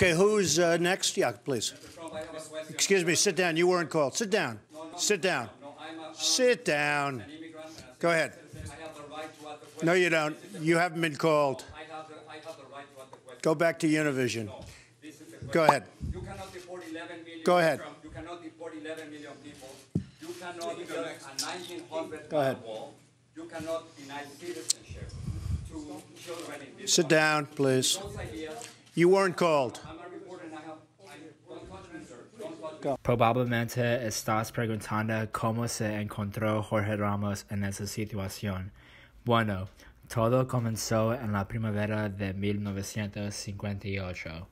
Okay, who's next? Yeah, please. Excuse me, sit down. You weren't called. Sit down. Sit down. Sit down. Go ahead. No, you don't. You haven't been called. Go back to Univision. Go ahead. Go ahead. You cannot deport 11 million people. You cannot build a 1900 wall. You cannot deny citizenship to children in this Sit down, please. You weren't called. I'm a reporter and don't touch me, sir. Don't touch me. Probablemente estás preguntando cómo se encontró Jorge Ramos en esa situación. Bueno, todo comenzó en la primavera de 1958.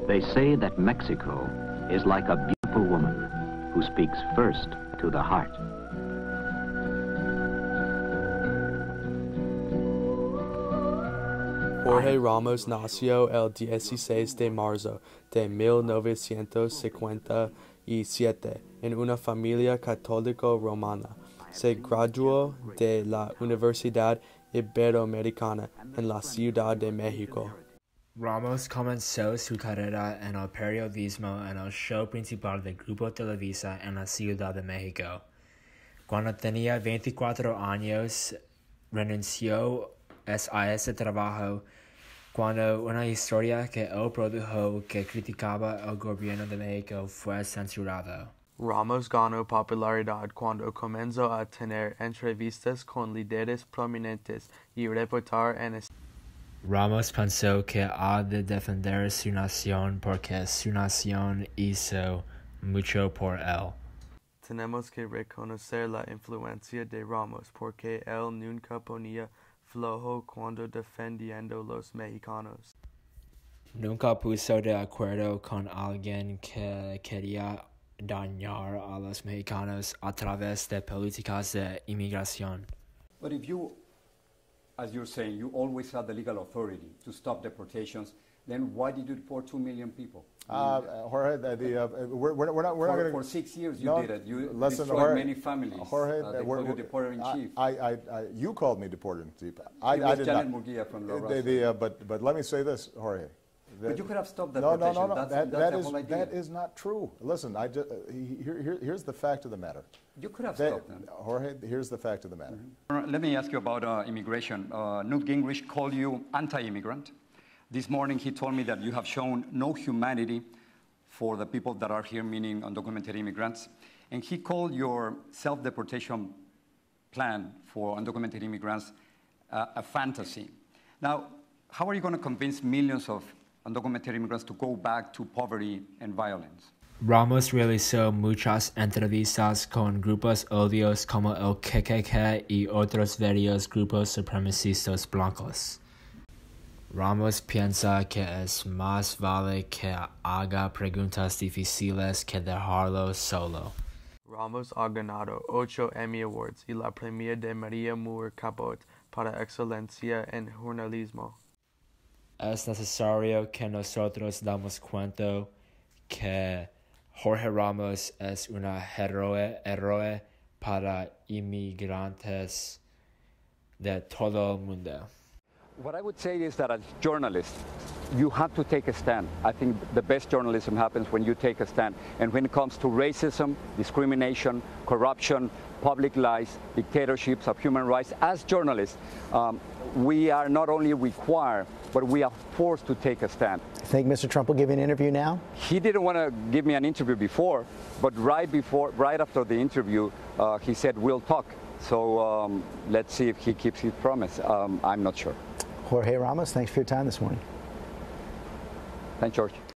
They say that Mexico is like a beautiful woman who speaks first to the heart. Jorge Ramos nació el 16 de marzo de 1957 en una familia católico-romana. Se graduó de la Universidad Iberoamericana en la Ciudad de México. Ramos comenzó su carrera en el periodismo en el show principal del Grupo Televisa en la Ciudad de México. Cuando tenía 24 años, renunció a ese trabajo cuando una historia que él produjo que criticaba el gobierno de México fue censurada. Ramos ganó popularidad cuando comenzó a tener entrevistas con líderes prominentes y reportar en Ramos pensó que ha de defender su nación porque su nación hizo mucho por él. Tenemos que reconocer la influencia de Ramos porque él nunca ponía flojo cuando defendiendo los mexicanos. Nunca puso de acuerdo con alguien que quería dañar a los mexicanos a través de políticas de inmigración. But if you, as you're saying, you always had the legal authority to stop deportations, then why did you deport 2 million people? Jorge, we're not going to. For 6 years, you no, did it. You listen, destroyed Jorge, many families. Jorge, they called you deporter in chief. You called me deporter in chief. I did Janet not. Murguia from La but let me say this, Jorge. But you could have stopped that no, deportation. No. That's the whole idea. That is not true. Listen, here's the fact of the matter. You could have stopped them. Jorge, here's the fact of the matter. Let me ask you about immigration. Newt Gingrich called you anti-immigrant. This morning he told me that you have shown no humanity for the people that are here, meaning undocumented immigrants. And he called your self-deportation plan for undocumented immigrants a fantasy. Now, how are you going to convince millions of undocumented immigrants to go back to poverty and violence? Ramos realizó muchas entrevistas con grupos odios como el KKK y otros varios grupos supremacistas blancos. Ramos piensa que es más vale que haga preguntas difíciles que dejarlo solo. Ramos ha ganado 8 Emmy Awards y la Premio de María Moore Cabot para excelencia en journalismo. Es necesario que nosotros damos cuenta que Jorge Ramos es un héroe para inmigrantes de todo el mundo. What I would say is that as journalists, you have to take a stand. I think the best journalism happens when you take a stand. And when it comes to racism, discrimination, corruption, public lies, dictatorships of human rights, as journalists, we are not only required, but we are forced to take a stand. Think Mr. Trump will give you an interview now? He didn't want to give me an interview before, but right after the interview, he said, we'll talk. So let's see if he keeps his promise. I'm not sure. Jorge Ramos, thanks for your time this morning. Thanks, George.